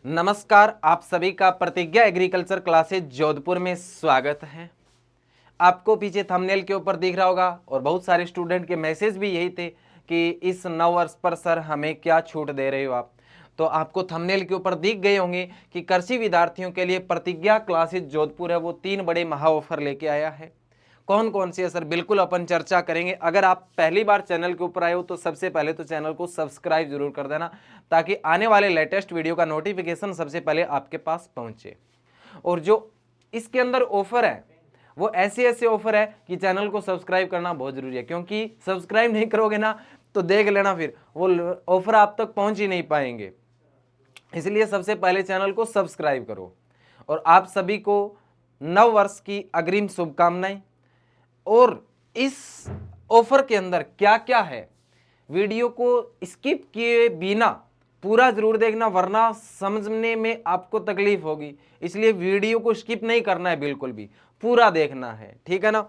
नमस्कार, आप सभी का प्रतिज्ञा एग्रीकल्चर क्लासेज जोधपुर में स्वागत है। आपको पीछे थंबनेल के ऊपर दिख रहा होगा और बहुत सारे स्टूडेंट के मैसेज भी यही थे कि इस नववर्ष पर सर हमें क्या छूट दे रहे हो आप। तो आपको थंबनेल के ऊपर दिख गए होंगे कि कृषि विद्यार्थियों के लिए प्रतिज्ञा क्लासेज जोधपुर है वो 3 बड़े महा ऑफर लेके आया है। कौन कौन सी है सर, बिल्कुल अपन चर्चा करेंगे। अगर आप पहली बार चैनल के ऊपर आए हो तो सबसे पहले तो चैनल को सब्सक्राइब जरूर कर देना, ताकि आने वाले लेटेस्ट वीडियो का नोटिफिकेशन सबसे पहले आपके पास पहुंचे। और जो इसके अंदर ऑफर है वो ऐसे ऐसे ऑफर है कि चैनल को सब्सक्राइब करना बहुत जरूरी है, क्योंकि सब्सक्राइब नहीं करोगे ना तो देख लेना फिर वो ऑफर आप तक पहुंच ही नहीं पाएंगे। इसलिए सबसे पहले चैनल को सब्सक्राइब करो। और आप सभी को नव वर्ष की अग्रिम शुभकामनाएं। और इस ऑफर के अंदर क्या क्या है, वीडियो को स्किप किए बिना पूरा जरूर देखना, वरना समझने में आपको तकलीफ होगी। इसलिए वीडियो को स्किप नहीं करना है, बिल्कुल भी पूरा देखना है, ठीक है ना।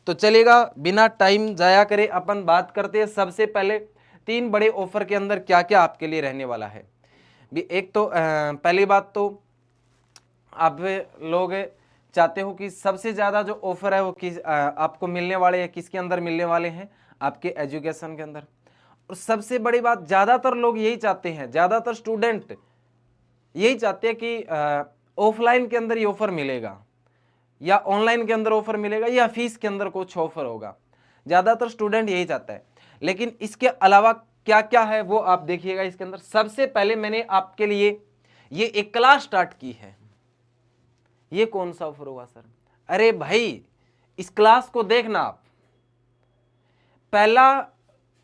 तो चलेगा, बिना टाइम जाया करे अपन बात करते हैं। सबसे पहले 3 बड़े ऑफर के अंदर क्या क्या आपके लिए रहने वाला है। एक तो पहली बात तो आप लोग चाहते हो कि सबसे ज़्यादा जो ऑफर है वो आपको मिलने वाले हैं, किसके अंदर मिलने वाले हैं, आपके एजुकेशन के अंदर। और सबसे बड़ी बात, ज़्यादातर लोग यही चाहते हैं, ज़्यादातर स्टूडेंट यही चाहते हैं कि ऑफलाइन के अंदर ये ऑफर मिलेगा या ऑनलाइन के अंदर ऑफर मिलेगा या फीस के अंदर कुछ ऑफर होगा। ज़्यादातर स्टूडेंट यही चाहता है। लेकिन इसके अलावा क्या क्या है वो आप देखिएगा इसके अंदर। सबसे पहले मैंने आपके लिए ये एक क्लास स्टार्ट की है। ये कौन सा ऑफर होगा सर? अरे भाई, इस क्लास को देखना आप। पहला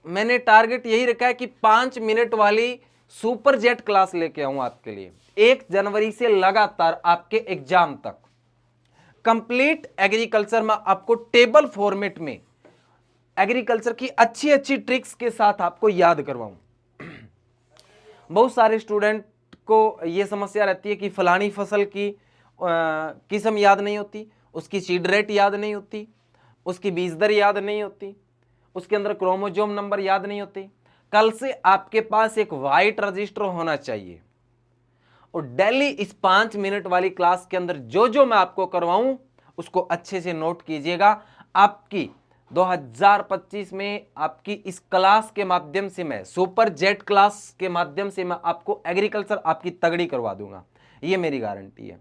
मैंने टारगेट यही रखा है कि 5 मिनट वाली सुपर जेट क्लास लेके आऊं आपके लिए 1 जनवरी से लगातार आपके एग्जाम तक। कंप्लीट एग्रीकल्चर में आपको टेबल फॉर्मेट में एग्रीकल्चर की अच्छी अच्छी ट्रिक्स के साथ आपको याद करवाऊं। बहुत सारे स्टूडेंट को यह समस्या रहती है कि फलानी फसल की किस्म याद नहीं होती, उसकी सीड रेट याद नहीं होती, उसकी बीज दर याद नहीं होती, उसके अंदर क्रोमोजोम नंबर याद नहीं होती। कल से आपके पास एक वाइट रजिस्टर होना चाहिए और डेली इस 5 मिनट वाली क्लास के अंदर जो जो मैं आपको करवाऊं उसको अच्छे से नोट कीजिएगा। आपकी 2025 में आपकी इस क्लास के माध्यम से, मैं सुपर जेट क्लास के माध्यम से मैं आपको एग्रीकल्चर आपकी तगड़ी करवा दूंगा, ये मेरी गारंटी है।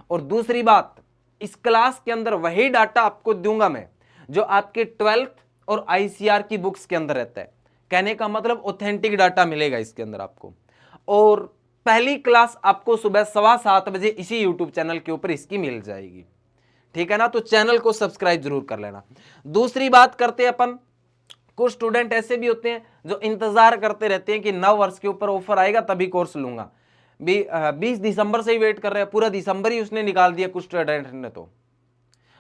और दूसरी बात, इस क्लास के अंदर वही डाटा आपको दूंगा मैं जो आपके 12th और आईसीआर की बुक्स के अंदर रहता है। कहने का मतलब ऑथेंटिक डाटा मिलेगा इसके अंदर आपको। और पहली क्लास आपको सुबह 7:15 बजे इसी यूट्यूब चैनल के ऊपर इसकी मिल जाएगी, ठीक है ना। तो चैनल को सब्सक्राइब जरूर कर लेना। दूसरी बात करते हैं अपन, कुछ स्टूडेंट ऐसे भी होते हैं जो इंतजार करते रहते हैं कि नव वर्ष के ऊपर ऑफर आएगा तभी कोर्स लूंगा। 20 दिसंबर से ही वेट कर रहे हैं, पूरा दिसंबर ही उसने निकाल दिया कुछ स्टूडेंट ने। तो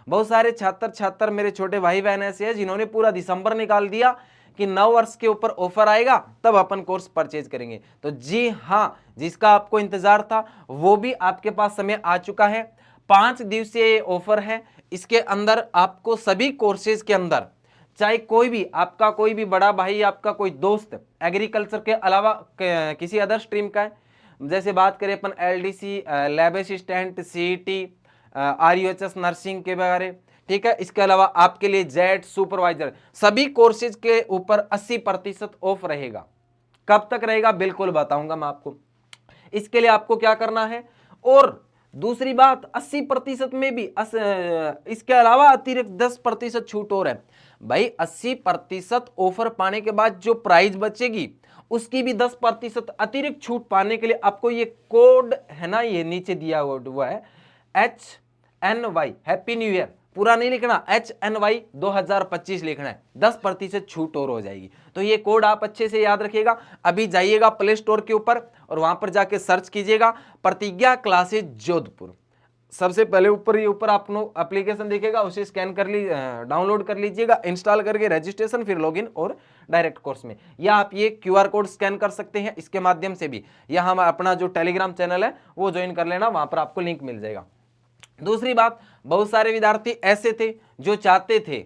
बहुत सारे छात्र मेरे छोटे भाई बहन ऐसे हैं जिन्होंने पूरा दिसंबर निकाल दिया कि नव वर्ष के ऊपर ऑफर आएगा तब अपन कोर्स परचेज करेंगे। तो जी हाँ, जिसका आपको इंतजार था वो भी आपके पास समय आ चुका है। 5 दिवसीय ऑफर है। इसके अंदर आपको सभी कोर्सेज के अंदर, चाहे कोई भी आपका कोई भी बड़ा भाई, आपका कोई दोस्त एग्रीकल्चर के अलावा किसी अदर स्ट्रीम का है, जैसे बात करें अपन LDC, lab assistant, CET, RUHS nursing के बारे, ठीक है। इसके अलावा आपके लिए जेट सुपरवाइजर, सभी कोर्सेज के ऊपर 80% ऑफ रहेगा। कब तक रहेगा बिल्कुल बताऊंगा मैं आपको। इसके लिए आपको क्या करना है। और दूसरी बात, 80% में भी इसके अलावा अतिरिक्त 10% छूट और है भाई। 80% ऑफर पाने के बाद जो प्राइस बचेगी उसकी भी 10% अतिरिक्त छूट पाने के लिए आपको ये कोड है ना, ये नीचे दिया हुआ है HNY, हैप्पी न्यू ईयर पूरा नहीं लिखना, HNY 2025 लिखना है। 10% छूट और हो जाएगी। तो ये कोड आप अच्छे से याद रखिएगा। अभी जाइएगा प्ले स्टोर के ऊपर और वहां पर जाके सर्च कीजिएगा प्रतिज्ञा क्लासेज जोधपुर। सबसे पहले ऊपर आप एप्लीकेशन दिखेगा, उसे स्कैन कर डाउनलोड कर लीजिएगा, इंस्टॉल करके रजिस्ट्रेशन, फिर लॉगिन और डायरेक्ट कोर्स में। या आप ये क्यूआर कोड स्कैन कर सकते हैं इसके माध्यम से भी, या हम अपना जो टेलीग्राम चैनल है वो ज्वाइन कर लेना, वहां पर आपको लिंक मिल जाएगा। दूसरी बात, बहुत सारे विद्यार्थी ऐसे थे जो चाहते थे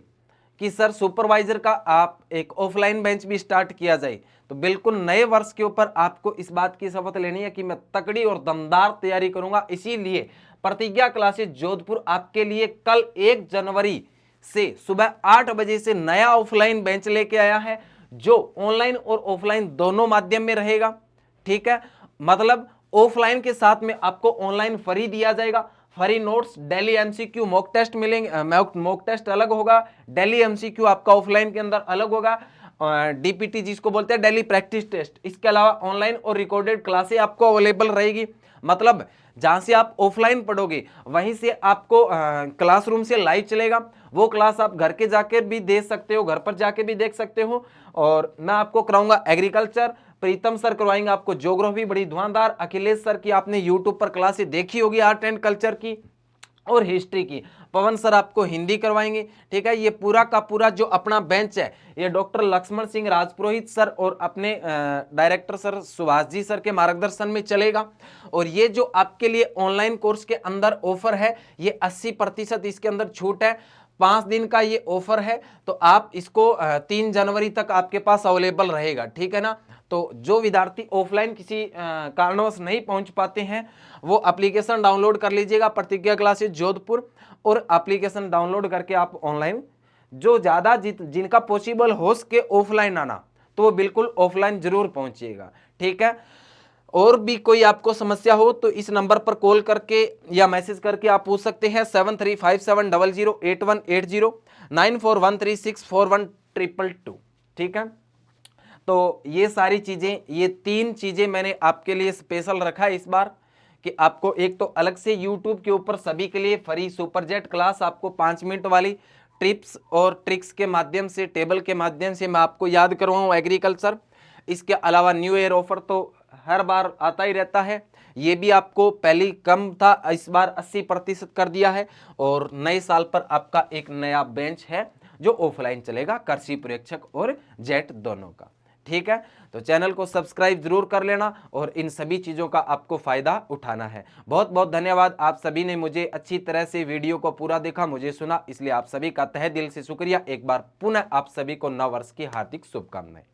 कि सर सुपरवाइजर का आप एक ऑफलाइन बेंच भी स्टार्ट किया जाए। तो तो बिल्कुल नए वर्ष के ऊपर आपको इस बात की शपथ लेनी है कि मैं तकड़ी और दमदार तैयारी करूंगा। इसीलिए प्रतिज्ञा क्लासेस जोधपुर आपके लिए कल 1 जनवरी से सुबह 8 बजे से नया ऑफलाइन बेंच लेके आया है, जो ऑनलाइन और ऑफलाइन दोनों माध्यम में रहेगा। ठीक है, मतलब ऑफलाइन के साथ में आपको ऑनलाइन फ्री दिया जाएगा, free notes, daily MCQ, mock test मिलेंगे, मॉक टेस्ट अलग होगा, डेली एमसीक्यू आपका ऑफलाइन के अंदर अलग होगा, डीपीटी जिसको बोलते हैं डेली प्रैक्टिस टेस्ट। इसके अलावा ऑनलाइन और रिकॉर्डेड क्लासें आपको अवेलेबल रहेगी। मतलब जहां से आप ऑफलाइन पढ़ोगे वहीं से आपको क्लासरूम से लाइव चलेगा, वो क्लास आप घर के जाके भी दे सकते हो, घर पर जाके भी देख सकते हो। और मैं आपको कराऊंगा एग्रीकल्चर, प्रीतम सर करवाएंगे आपको ज्योग्राफी बड़ी धुआंधार, अखिलेश सर की आपने यूट्यूब पर क्लासें देखी होगी आर्ट एंड कल्चर की और हिस्ट्री की, पवन सर आपको हिंदी करवाएंगे। ठीक है, ये पूरा का पूरा जो अपना बेंच है ये डॉक्टर लक्ष्मण सिंह राजपुरोहित सर और अपने director sir Subhash ji sir के मार्गदर्शन में चलेगा। और ये जो आपके लिए ऑनलाइन कोर्स के अंदर ऑफर है ये 80% इसके अंदर छूट है, 5 दिन का ये ऑफर है, तो आप इसको 3 जनवरी तक आपके पास अवेलेबल रहेगा। ठीक है ना, तो जो विद्यार्थी ऑफलाइन किसी कारणवश नहीं पहुंच पाते हैं वो एप्लीकेशन डाउनलोड कर लीजिएगा प्रतिज्ञा क्लासेस जोधपुर, और एप्लीकेशन डाउनलोड करके आप ऑनलाइन, जो ज़्यादा जिनका पॉसिबल हो सके ऑफलाइन आना तो वो बिल्कुल ऑफलाइन जरूर पहुंचिएगा। ठीक है, और भी कोई आपको समस्या हो तो इस नंबर पर कॉल करके या मैसेज करके आप पूछ सकते हैं 7357008180 9413641222। ठीक है, तो ये सारी चीज़ें, ये 3 चीज़ें मैंने आपके लिए स्पेशल रखा है इस बार कि आपको एक तो अलग से यूट्यूब के ऊपर सभी के लिए फ्री सुपरजेट क्लास, आपको 5 मिनट वाली टिप्स और ट्रिक्स के माध्यम से, टेबल के माध्यम से मैं आपको याद करवाऊँ एग्रीकल्चर। इसके अलावा न्यू ईयर ऑफर तो हर बार आता ही रहता है, ये भी आपको पहले कम था, इस बार 80% कर दिया है। और नए साल पर आपका एक नया बेंच है जो ऑफलाइन चलेगा, कृषि पर्यवेक्षक और जेट दोनों का। ठीक है, तो चैनल को सब्सक्राइब जरूर कर लेना और इन सभी चीज़ों का आपको फ़ायदा उठाना है। बहुत बहुत धन्यवाद, आप सभी ने मुझे अच्छी तरह से वीडियो को पूरा देखा, मुझे सुना, इसलिए आप सभी का तहे दिल से शुक्रिया। एक बार पुनः आप सभी को नव वर्ष की हार्दिक शुभकामनाएं।